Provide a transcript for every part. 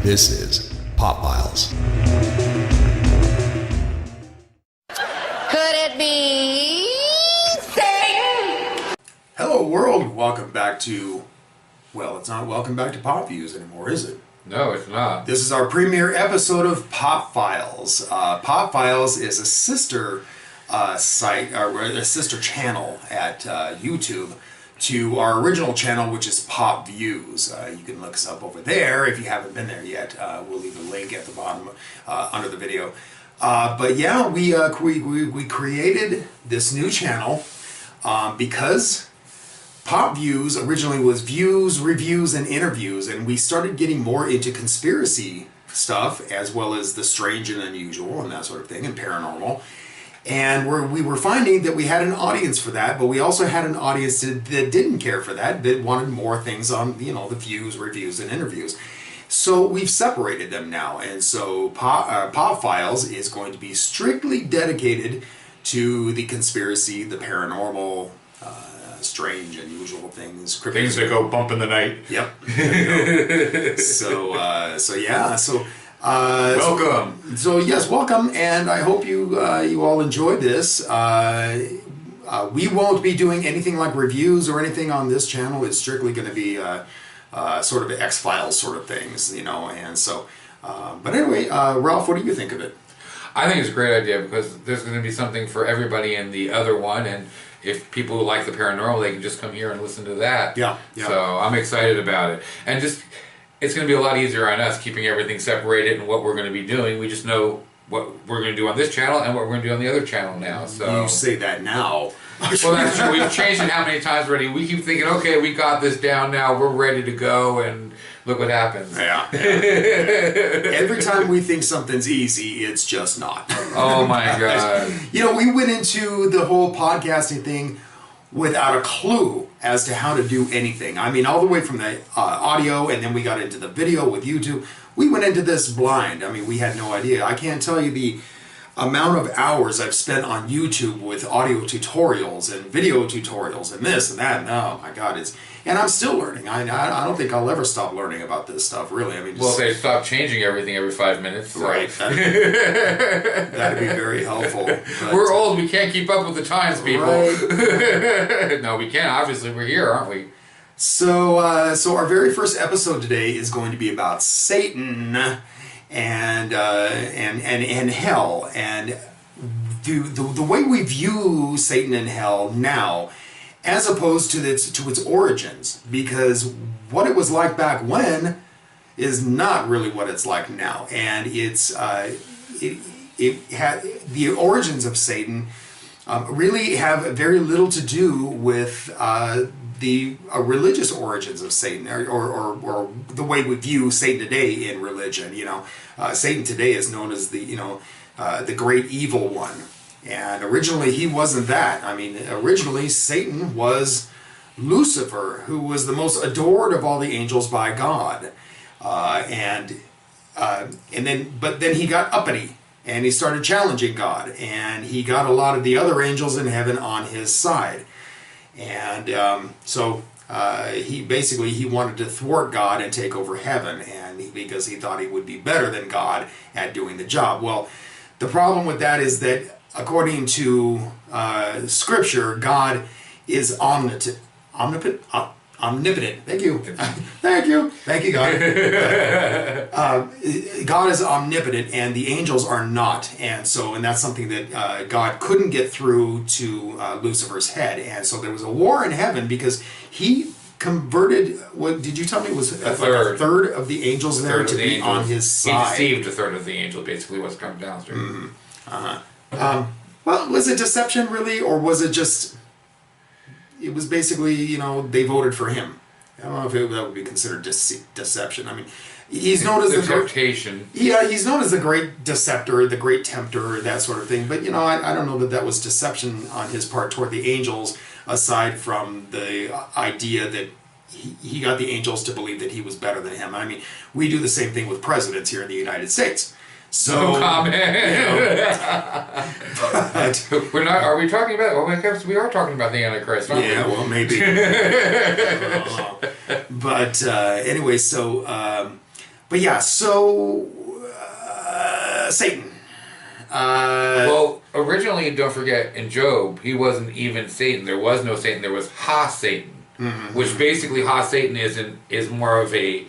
This is Pop Files. Could it be Satan? Hello world, welcome back to, well, it's not welcome back to Pop Views anymore, is it? No, it's not. This is our premiere episode of Pop Files. Pop Files is a sister site, or a sister channel at YouTube to our original channel, which is Pop Views. You can look us up over there if you haven't been there yet. We'll leave a link at the bottom under the video. But yeah, we created this new channel because Pop Views originally was views, reviews, and interviews, and we started getting more into conspiracy stuff as well as the strange and unusual and that sort of thing, and paranormal. And we were finding that we had an audience for that, but we also had an audience that didn't care for that, that wanted more things on, you know, the views, reviews, and interviews. So we've separated them now, and so Pop Files is going to be strictly dedicated to the conspiracy, the paranormal, strange, unusual things. Things that go bump in the night. Yep. So yeah. Welcome. So yes, welcome, and I hope you all enjoy this. We won't be doing anything like reviews or anything on this channel. It's strictly going to be sort of X-Files sort of things, you know. And so, but anyway, Ralph, what do you think of it? I think it's a great idea because there's going to be something for everybody in the other one, and if people like the paranormal, they can just come here and listen to that. Yeah. So I'm excited about it, and just it's going to be a lot easier on us keeping everything separated and what we're going to be doing. We just know what we're going to do on this channel and what we're going to do on the other channel now. So you say that now. Well, that's true. We've changed it how many times already. We keep thinking, okay, we got this down now. We're ready to go, and look what happens. Yeah. Every time we think something's easy, it's just not. Oh my God. You know, we went into the whole podcasting thing without a clue as to how to do anything. I mean, all the way from the audio, and then we got into the video with YouTube. We went into this blind. I mean, we had no idea. I can't tell you the amount of hours I've spent on YouTube with audio tutorials and video tutorials and this and that. And oh my God, and I'm still learning. I don't think I'll ever stop learning about this stuff, really. I mean, well, they stop changing everything every 5 minutes. So. Right. That'd be very helpful. But, we're old. We can't keep up with the times, people. Right. No, we can't. Obviously, we're here, aren't we? So our very first episode today is going to be about Satan and hell, and the way we view Satan and hell now, as opposed to its origins, because what it was like back when is not really what it's like now, and it had the origins of Satan really have very little to do with the religious origins of Satan, or the way we view Satan today in religion. You know, Satan today is known as the great evil one, and originally he wasn't that. I mean, originally Satan was Lucifer, who was the most adored of all the angels by God, but then he got uppity. And he started challenging God, and he got a lot of the other angels in heaven on his side. And so he wanted to thwart God and take over heaven, and because he thought he would be better than God at doing the job. Well, the problem with that is that according to Scripture, God is omnipotent. Thank you. Thank you, God. God is omnipotent, and the angels are not. And that's something that God couldn't get through to Lucifer's head. And so there was a war in heaven because he converted, what did you tell me was a third of the angels there to be on his side? He deceived a third of the angels, basically, what's coming down to. Mm-hmm. Well, was it deception really, or was it just... It was basically, you know, they voted for him. I don't know if that would be considered deception. I mean, he's known as he's known as the great deceptor, the great tempter, that sort of thing. But, you know, I don't know that was deception on his part toward the angels, aside from the idea that he got the angels to believe that he was better than him. I mean, we do the same thing with presidents here in the United States. So, no comment. We're not. Are we talking about? Well, I guess we are talking about the Antichrist, aren't we? Yeah, well, maybe. But anyway, so But yeah, so Satan. Well, originally, don't forget, in Job, he wasn't even Satan. There was no Satan. There was Ha-Satan, which basically Ha-Satan is more of a,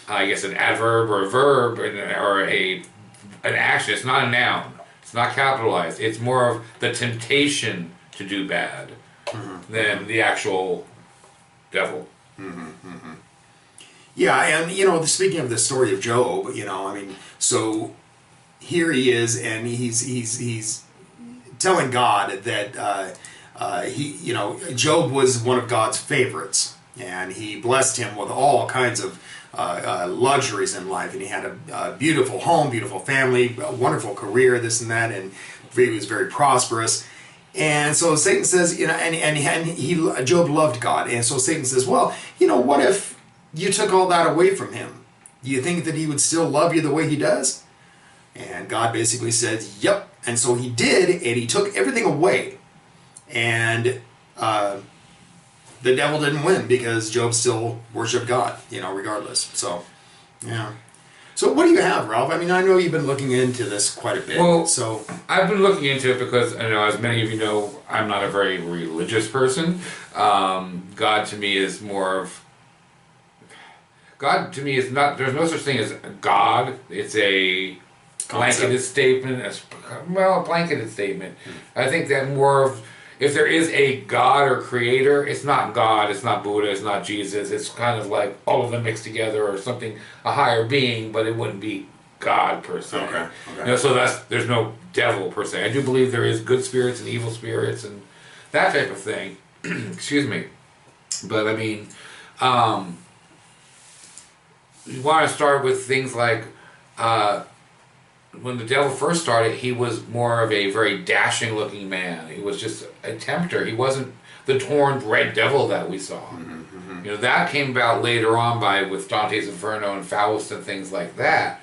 I guess, an adverb or a verb or an action. It's not a noun. It's not capitalized. It's more of the temptation to do bad than the actual devil. Yeah, and speaking of the story of Job, so here he is, and he's telling God that Job was one of God's favorites, and he blessed him with all kinds of luxuries in life, and he had a beautiful home, beautiful family, a wonderful career, this and that, and he was very prosperous. And so Satan says, Job loved God, and so Satan says, well, what if you took all that away from him? Do you think that he would still love you the way he does? And God basically says, yep. And so he did, and he took everything away. And the devil didn't win because Job still worshiped God, regardless. So, yeah. So what do you have, Ralph? I mean, I know you've been looking into this quite a bit. Well, so I've been looking into it because, as many of you know, I'm not a very religious person. God to me is not, there's no such thing as God. It's a blanketed statement. A blanketed statement. I think that more of, if there is a God or creator, it's not God, it's not Buddha, it's not Jesus. It's kind of like all of them mixed together or something, a higher being, but it wouldn't be God per se. Okay. So there's no devil per se. I do believe there is good spirits and evil spirits and that type of thing. Excuse me. But I mean, you want to start with things like when the devil first started, he was more of a very dashing looking man. He was just a tempter. He wasn't the horned red devil that we saw. That came about later on with Dante's Inferno and Faust and things like that.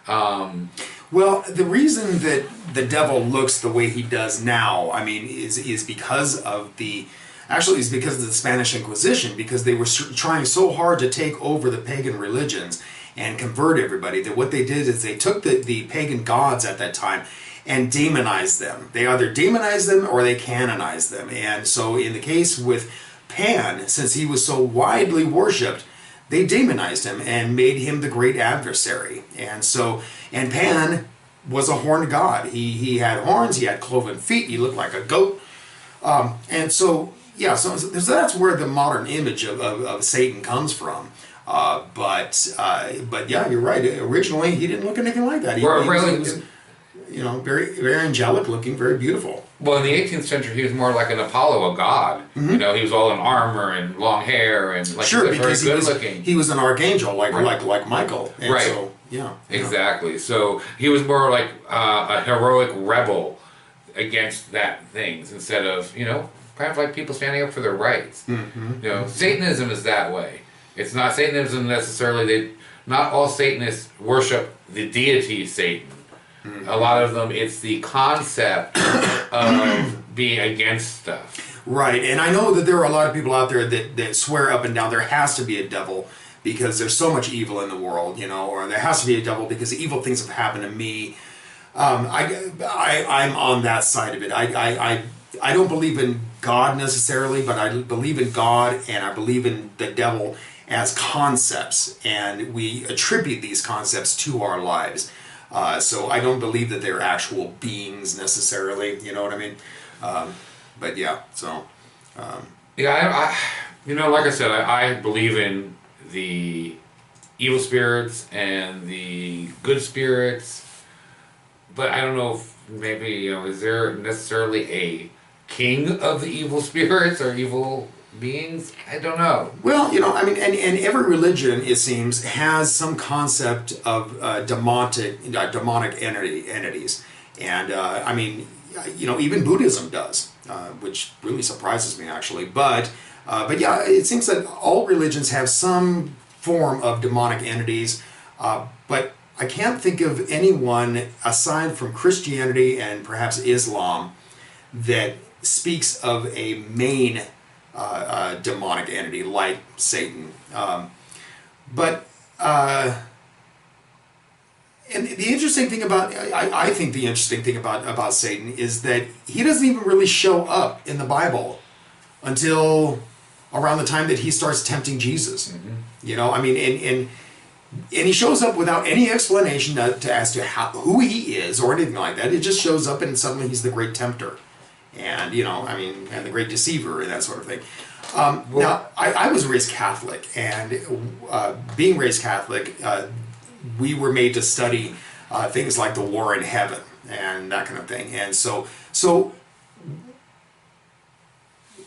Well, the reason that the devil looks the way he does now, is because of the Spanish Inquisition, because they were trying so hard to take over the pagan religions and convert everybody, that what they did is they took the pagan gods at that time and demonized them. They either demonized them or they canonized them. And so in the case with Pan, since he was so widely worshipped, they demonized him and made him the great adversary. And Pan was a horned god. He had horns, he had cloven feet, he looked like a goat. So that's where the modern image of Satan comes from. But yeah, you're right. Originally, he didn't look anything like that. He was very, very angelic looking, very beautiful. Well, in the 18th century, he was more like an Apollo, a god. He was all in armor and long hair and very good looking. He was an archangel, like Michael. And right. So, exactly. So he was more like a heroic rebel against that things instead of kind of like people standing up for their rights. Satanism is that way. It's not Satanism necessarily. Not all Satanists worship the deity Satan. A lot of them, it's the concept of being against stuff. Right, and I know that there are a lot of people out there that swear up and down there has to be a devil because there's so much evil in the world, or there has to be a devil because evil things have happened to me. I'm on that side of it. I don't believe in God necessarily, but I believe in God and I believe in the devil as concepts, and we attribute these concepts to our lives. So I don't believe that they're actual beings necessarily, you know what I mean? But yeah, so... I like I said, I believe in the evil spirits and the good spirits, but I don't know if maybe, is there necessarily a king of the evil spirits or evil beings? I don't know. Well, and every religion, it seems, has some concept of demonic entities. And, even Buddhism does, which really surprises me, actually. But yeah, it seems that all religions have some form of demonic entities. But I can't think of anyone, aside from Christianity and perhaps Islam, that speaks of a main demonic entity like Satan. And the interesting thing about, I think the interesting thing about Satan is that he doesn't even really show up in the Bible until around the time that he starts tempting Jesus. You know, I mean, and he shows up without any explanation as to who he is or anything like that. It just shows up and suddenly he's the great tempter. And, you know, I mean, and the great deceiver and that sort of thing. Now, I was raised Catholic, and being raised Catholic, we were made to study things like the war in heaven and that kind of thing. And so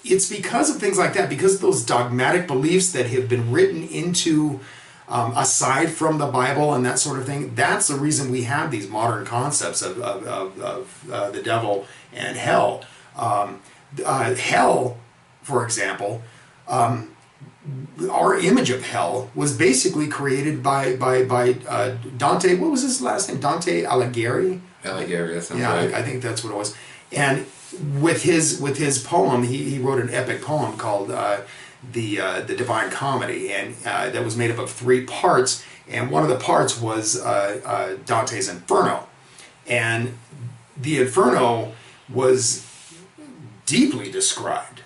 it's because of things like that, because of those dogmatic beliefs that have been written into, aside from the Bible and that sort of thing, that's the reason we have these modern concepts of the devil and hell. Hell, for example, our image of hell was basically created by Dante. What was his last name? Dante Alighieri. Alighieri, that sounds yeah, right. I think that's what it was. And with his poem, he wrote an epic poem called the Divine Comedy, and that was made up of 3 parts. And one of the parts was Dante's Inferno, and the Inferno was deeply described,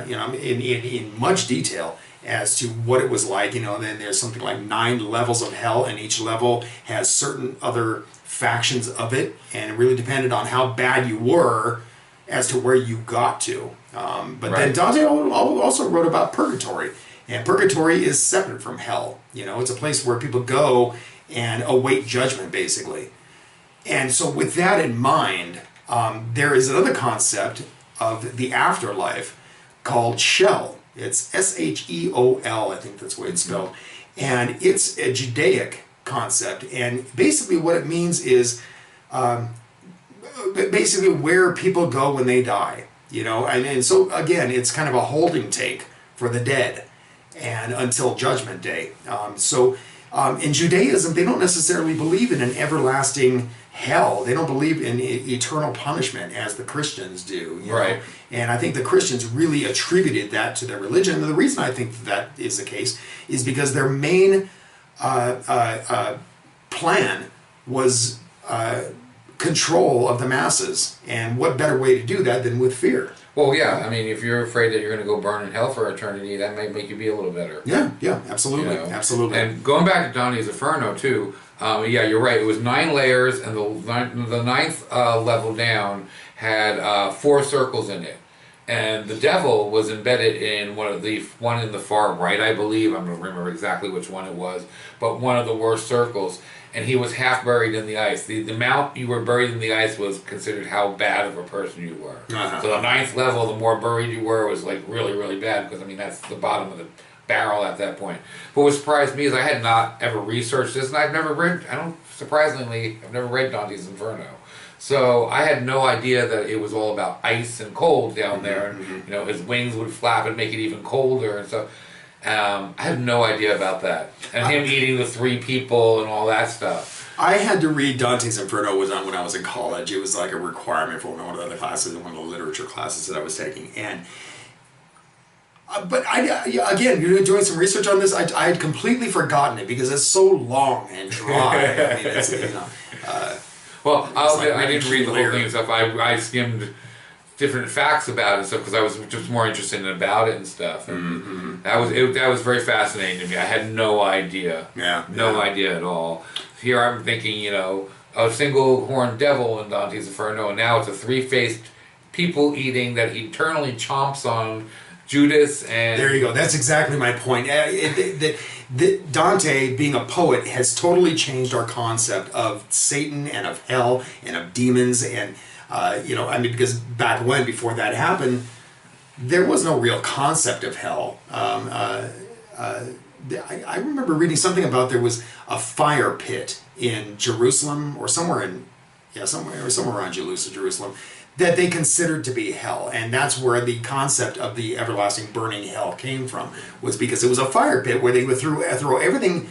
you know, in much detail as to what it was like. You know, then there's something like 9 levels of hell, and each level has certain other factions of it, and it really depended on how bad you were as to where you got to. But then Dante also wrote about purgatory, and purgatory is separate from hell. You know, it's a place where people go and await judgment, basically. And so with that in mind, there is another concept of the afterlife called Shell. It's S-H-E-O-L, I think that's the way it's spelled. And it's a Judaic concept. And basically what it means is basically where people go when they die. You know, and so again, it's kind of a holding take for the dead and until Judgment Day. In Judaism, they don't necessarily believe in an everlasting hell. They don't believe in eternal punishment as the Christians do. You know? And I think the Christians really attributed that to their religion. And the reason I think that is the case is because their main plan was control of the masses. And what better way to do that than with fear? Well, yeah. I mean, if you're afraid that you're going to go burn in hell for eternity, that might make you be a little better. Yeah, absolutely, you know? Absolutely. And going back to Dante's Inferno too, yeah, you're right. It was 9 layers, and the 9th level down had 4 circles in it, and the devil was embedded in one in the far right, I believe. I'm going to remember exactly which one it was, but one of the worst circles. And he was half buried in the ice. The amount you were buried in the ice was considered how bad of a person you were. So the 9th level, the more buried you were, was like really, really bad, because I mean that's the bottom of the barrel at that point. But what surprised me is I had not ever researched this, and I've never read Dante's Inferno. So I had no idea that it was all about ice and cold down there, and you know, his wings would flap and make it even colder and stuff. I had no idea about that. And him eating the 3 people and all that stuff. I had to read Dante's Inferno when I was in college. It was like a requirement for one of the other classes, one of the literature classes that I was taking. And but again, doing some research on this, I had completely forgotten it because it's so long and dry. I mean, it's, you know, well, I didn't read the whole thing and stuff. I skimmed different facts about it and stuff because I was just more interested in about it and stuff. And that was very fascinating to me. I had no idea. No idea at all. Here I'm thinking, you know, a single horned devil in Dante's Inferno, and now it's a 3-faced people eating that he eternally chomps on Judas. And there you go. That's exactly my point. Dante, being a poet, has totally changed our concept of Satan and of hell and of demons. And you know, I mean, because back when, before that happened, there was no real concept of hell. I remember reading something about there was a fire pit in Jerusalem or somewhere around Jerusalem that they considered to be hell, and that's where the concept of the everlasting burning hell came from, was because it was a fire pit where they would throw everything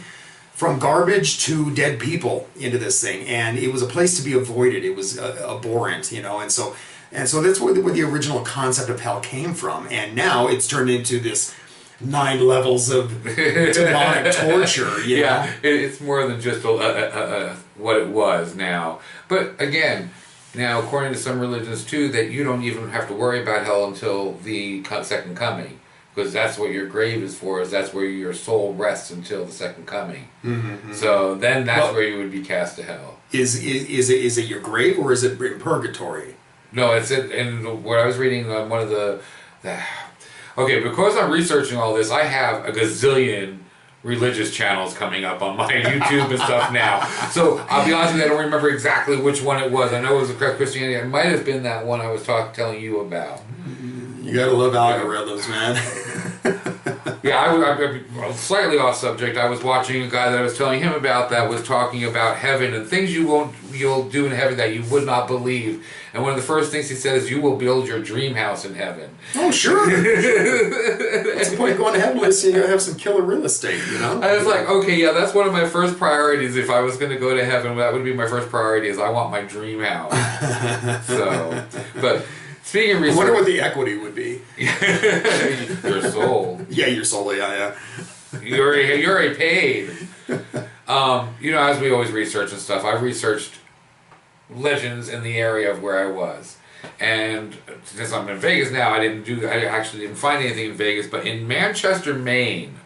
from garbage to dead people into this thing, and it was a place to be avoided. It was abhorrent, you know, and so that's where the original concept of hell came from, and now it's turned into this 9 levels of demonic torture. You know? It's more than just what it was now. But again, now according to some religions too, that you don't even have to worry about hell until the second coming, because that's what your grave is for. Is that's where your soul rests until the second coming. Mm-hmm. So then that's where you would be cast to hell. Is it your grave, or is it in purgatory? No, it's in what I was reading on one of the okay, because I'm researching all this, I have a gazillion religious channels coming up on my YouTube and stuff now. So I'll be honest with you, I don't remember exactly which one it was. I know it was the Christianity. It might have been that one I was telling you about. You gotta love algorithms, man. I'm slightly off subject. I was watching a guy that I was telling him about that was talking about heaven and things you'll do in heaven that you would not believe. And one of the first things he said is, you will build your dream house in heaven. Oh, sure. What's the point of going to heaven unless you have some killer real estate, you know? I was like, okay, yeah, that's one of my first priorities. If I was going to go to heaven, that would be my first priority, is I want my dream house. But speaking of research, I wonder what the equity would be. Your soul. Yeah, your soul, yeah. You're already paid. As we always research and stuff, I've researched legends in the area of where I was. And since I'm in Vegas now, I actually didn't find anything in Vegas, but in Manchester, Maine,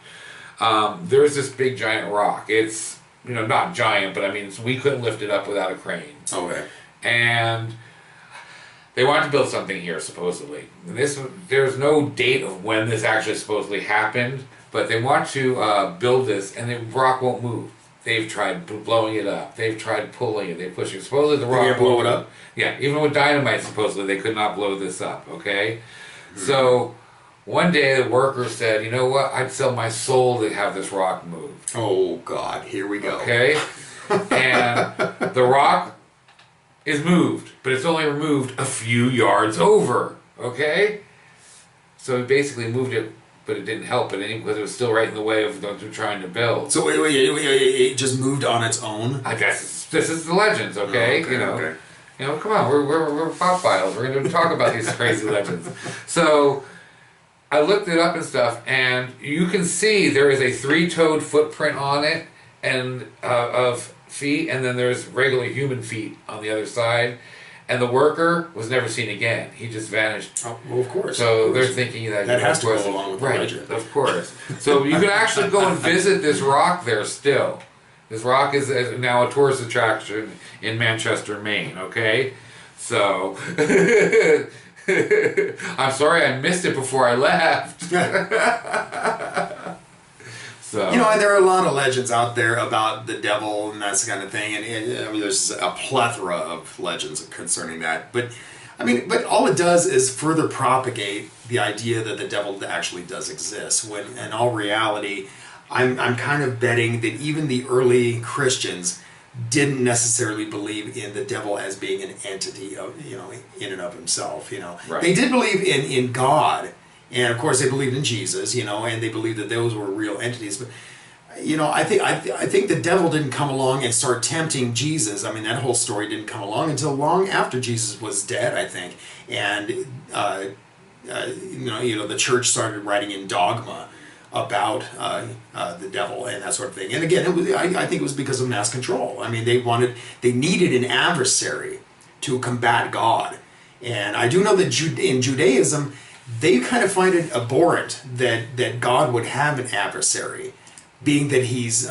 there's this big giant rock. It's, not giant, but I mean, we couldn't lift it up without a crane. Okay. And they wanted to build something here, supposedly. And there's no date of when this actually supposedly happened, but they want to build this, and the rock won't move. They've tried blowing it up. They've tried pulling it. They're pushing it. Supposedly the rock blow it up? Yeah, even with dynamite, supposedly, they could not blow this up, okay? Mm-hmm. So, one day the worker said, you know what, I'd sell my soul to have this rock move. Oh, God, here we go. Okay? And the rock is moved, but it's only removed a few yards over, okay? So he basically moved it, but it didn't help it because it was still right in the way of trying to build. So wait, it just moved on its own? I guess this is the legends, okay? Oh, okay. Come on, we're pop files. We're going to talk about these crazy legends. So I looked it up and stuff, and you can see there is a 3-toed footprint on it, and of feet, and then there's regular human feet on the other side. And the worker was never seen again. He just vanished. Oh, well, of course. So they're thinking that has to go along with the legend. Of course. So you can actually go and visit this rock there still. This rock is now a tourist attraction in Manchester, Maine. Okay, so I'm sorry I missed it before I left. So. And there are a lot of legends out there about the devil and that kind of thing, and there's a plethora of legends concerning that. But all it does is further propagate the idea that the devil actually does exist. When in all reality, I'm kind of betting that even the early Christians didn't necessarily believe in the devil as being an entity of in and of himself. Right. They did believe in God. And of course, they believed in Jesus, and they believed that those were real entities. But, I think the devil didn't come along and start tempting Jesus. I mean, that whole story didn't come along until long after Jesus was dead, I think. And the church started writing in dogma about the devil and that sort of thing. And again, I think it was because of mass control. I mean, they needed an adversary to combat God. And I do know that in Judaism, they kind of find it abhorrent that God would have an adversary, being that he's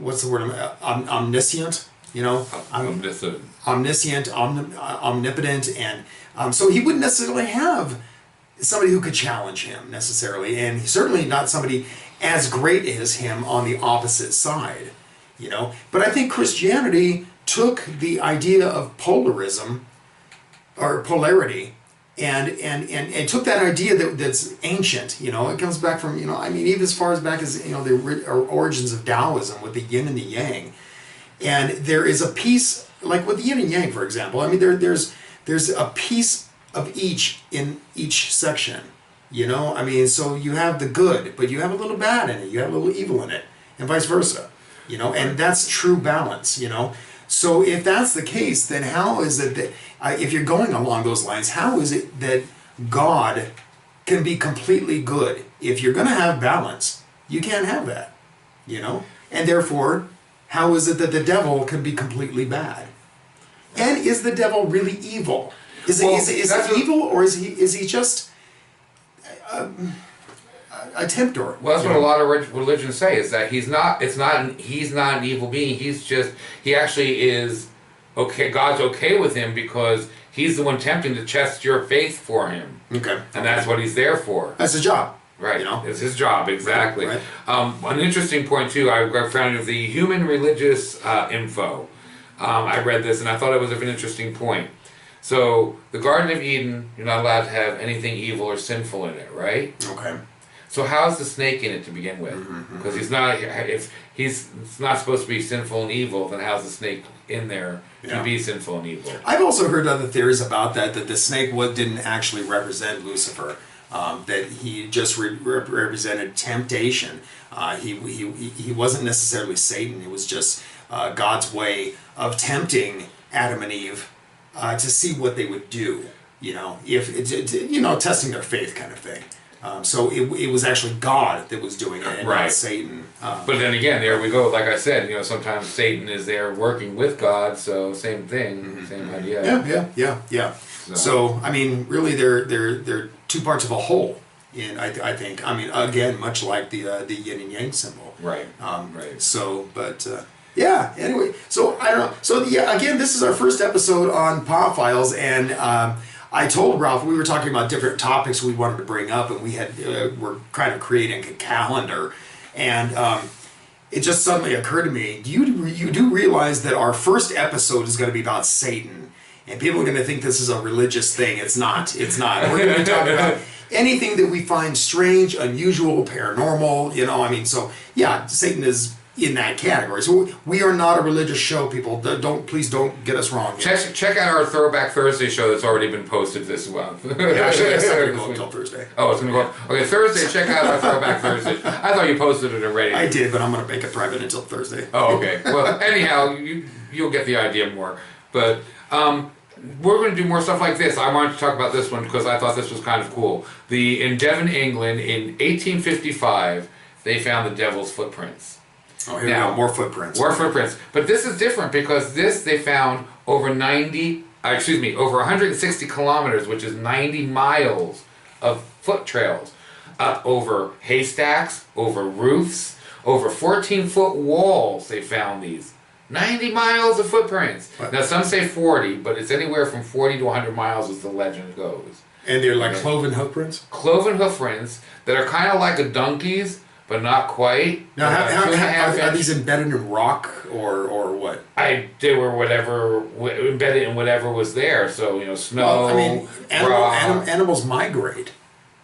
what's the word? Omniscient, omniscient, omnipotent, and so he wouldn't necessarily have somebody who could challenge him necessarily, and certainly not somebody as great as him on the opposite side, But I think Christianity took the idea of polarism or polarity. And took that idea that's ancient, it comes back from, even as far as back as, the origins of Taoism with the yin and the yang. And there is a piece, like with the yin and yang, for example, there's a piece of each in each section, so you have the good, but you have a little bad in it, you have a little evil in it, and vice versa, and that's true balance, So if that's the case, then how is it that, if you're going along those lines, how is it that God can be completely good. If you're going to have balance, you can't have that, you know? And therefore, how is it that the devil can be completely bad? And is the devil really evil? Is he evil, or is he just a tempter? Well, that's what a lot of religions say, is that he's not an evil being. He actually is okay. God's okay with him because he's the one tempting to test your faith for him. Okay. And that's what he's there for. That's his job. Right. You know? It's his job, exactly. Right. An interesting point, too, I found of the Human Religious Info. I read this, and I thought it was an interesting point. So, the Garden of Eden, you're not allowed to have anything evil or sinful in it, right? Okay. So how's the snake in it to begin with? Because he's not. If he's not supposed to be sinful and evil, then how's the snake in there to be sinful and evil? I've also heard other theories about that the snake didn't actually represent Lucifer. That he just represented temptation. He wasn't necessarily Satan. It was just God's way of tempting Adam and Eve to see what they would do. You know, testing their faith, kind of thing. So it was actually God that was doing it, and not Satan. But then again, there we go. Like I said, sometimes Satan is there working with God, so same thing, same idea. Yeah. So I mean, really, they're two parts of a whole. I think. I mean, again, much like the yin and yang symbol. Right. Right. So, but. Yeah. Anyway, so I don't know. So yeah, again, this is our first episode on Pop Files, and I told Ralph we were talking about different topics we wanted to bring up, and we're kind of creating a calendar, and it just suddenly occurred to me: you do realize that our first episode is going to be about Satan, and people are going to think this is a religious thing. It's not. It's not. We're going to be talking about anything that we find strange, unusual, paranormal. So yeah, Satan is in that category. So we are not a religious show, people. Please don't get us wrong. Check out our Throwback Thursday show that's already been posted this month. Actually, it's not going to go until Thursday. Oh, it's going to go. Okay, Thursday. Check out our Throwback Thursday. I thought you posted it already. I did, but I'm going to make it private until Thursday. Oh, okay. Well, anyhow, you'll get the idea more. But we're going to do more stuff like this. I wanted to talk about this one because I thought this was kind of cool. In Devon, England, in 1855, they found the devil's footprints. Oh, here we go. More footprints. More footprints. But this is different because they found over 160 kilometers, which is 90 miles of foot trails. Up over haystacks, over roofs, over 14-foot walls they found these. 90 miles of footprints. What? Now some say 40, but it's anywhere from 40 to 100 miles as the legend goes. And they're like cloven hoofprints? Cloven hoofprints that are kind of like a donkey's, but not quite. Now, are these embedded in rock or what? They were embedded in whatever was there. So snow. Well, animals migrate.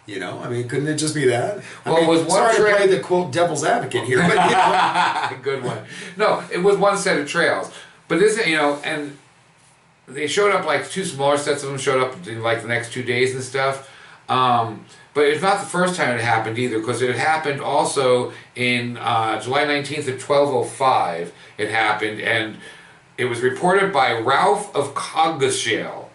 Couldn't it just be that? Well, it was one. Sorry to play the quote devil's advocate here, but good one. No, it was one set of trails, but this, and they showed up like two smaller sets of them showed up in like the next 2 days and stuff. But it's not the first time it happened either, because it happened also in July 19th of 1205. It happened, and it was reported by Ralph of Coggeshall,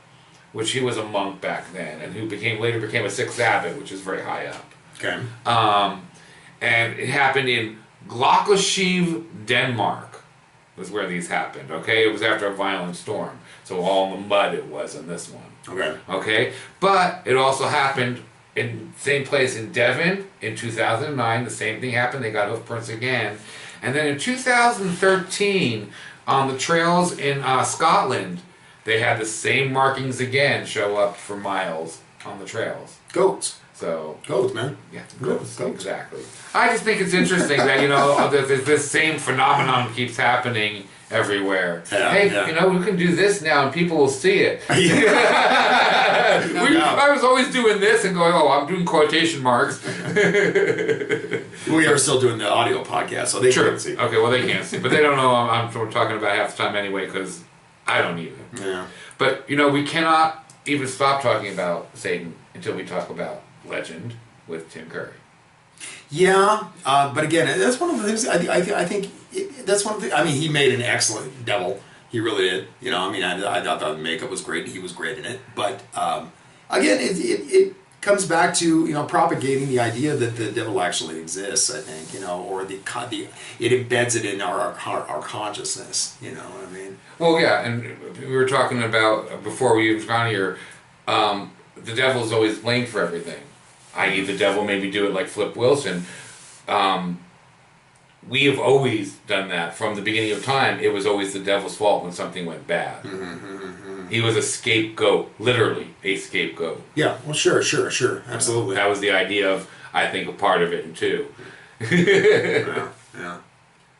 which he was a monk back then, and who later became a sixth abbot, which is very high up. Okay. And it happened in Glockershev, Denmark, was where these happened. Okay, it was after a violent storm, so all in the mud it was in this one. Okay. Okay, but it also happened in same place in Devon in 2009. The same thing happened. They got hoofprints again, and then in 2013 on the trails in Scotland, they had the same markings again show up for miles on the trails. Goats. So goats, man. Yeah, goats. Exactly. I just think it's interesting that that this same phenomenon keeps happening everywhere. Yeah, hey, we can do this now and people will see it. I was always doing this and going, I'm doing quotation marks. We are still doing the audio podcast, so they can't see. Okay, well they can't see, but they don't know I'm talking about half the time anyway, because I don't either. Yeah. But we cannot even stop talking about Satan until we talk about Legend with Tim Curry. Yeah, but again, that's one of the things. I think that's one of the. He made an excellent devil. He really did. I thought the makeup was great. He was great in it. But again, comes back to, you know, propagating the idea that the devil actually exists, I think, you know, or it embeds it in our consciousness, you know what I mean? Well, yeah, and we were talking about, before we even got here, the devil's always blamed for everything. I.e., the devil made me do it like Flip Wilson. We have always done that from the beginning of time. It was always the devil's fault when something went bad. He was a scapegoat, literally a scapegoat. Yeah, well, sure, absolutely. That was the idea of, I think, a part of it too. Yeah.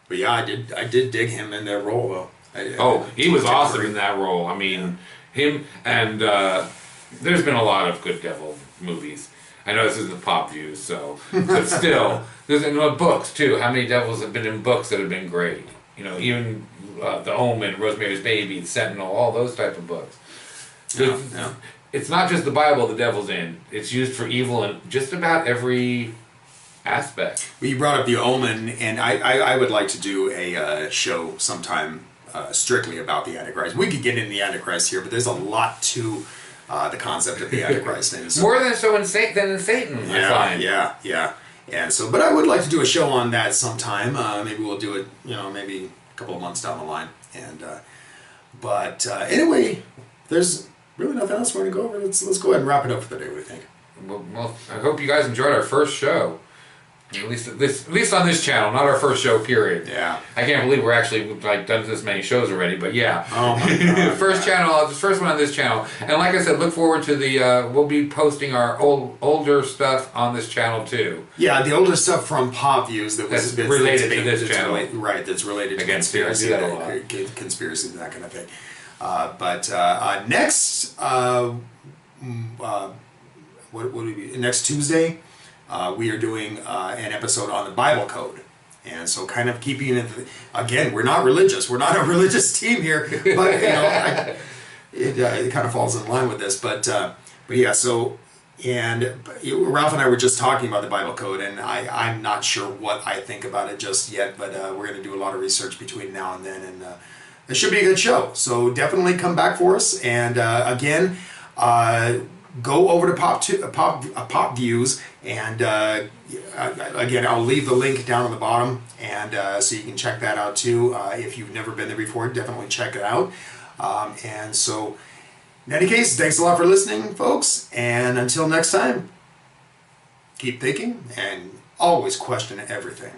But yeah, I did dig him in that role though. He was awesome in that role. I mean, him and there's been a lot of good devil movies. I know this isn't pop views, so, but still, there's in books too. How many devils have been in books that have been great? You know, even The Omen, Rosemary's Baby, Sentinel, all those type of books. Yeah. It's not just the Bible the devil's in. It's used for evil in just about every aspect. Well, you brought up The Omen, and I would like to do a show sometime strictly about the Antichrist. We could get into the Antichrist here, but there's a lot to the concept of the Antichrist. And so, more than in Satan, I find. Yeah. And so, but I would like to do a show on that sometime. Maybe we'll do it, you know, maybe a couple of months down the line. And but anyway, there's really nothing else we're going to go over. Let's go ahead and wrap it up for the day. What do you think? Well, I hope you guys enjoyed our first show. At least on this channel, not our first show, period. Yeah. I can't believe we're actually like done this many shows already, but yeah. Oh my God. First one on this channel. And like I said, look forward to we'll be posting our older stuff on this channel too. Yeah, the older stuff from Pop Views that's related to this channel. Right, that's related to conspiracy, conspiracy, that kind of thing. But next, what would it be? Next Tuesday, we are doing an episode on the Bible Code. And so kind of keeping it, again, we're not religious. We're not a religious team here. But, you know, it kind of falls in line with this. But yeah, so, and Ralph and I were just talking about the Bible Code, and I'm not sure what I think about it just yet, but we're going to do a lot of research between now and then, and it should be a good show. So definitely come back for us. And again, go over to Pop Views, and again, I'll leave the link down on the bottom, and so you can check that out too. If you've never been there before, definitely check it out. And so, in any case, thanks a lot for listening, folks, and until next time, keep thinking and always question everything.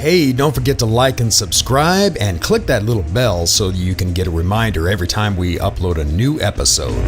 Hey, don't forget to like and subscribe and click that little bell so you can get a reminder every time we upload a new episode.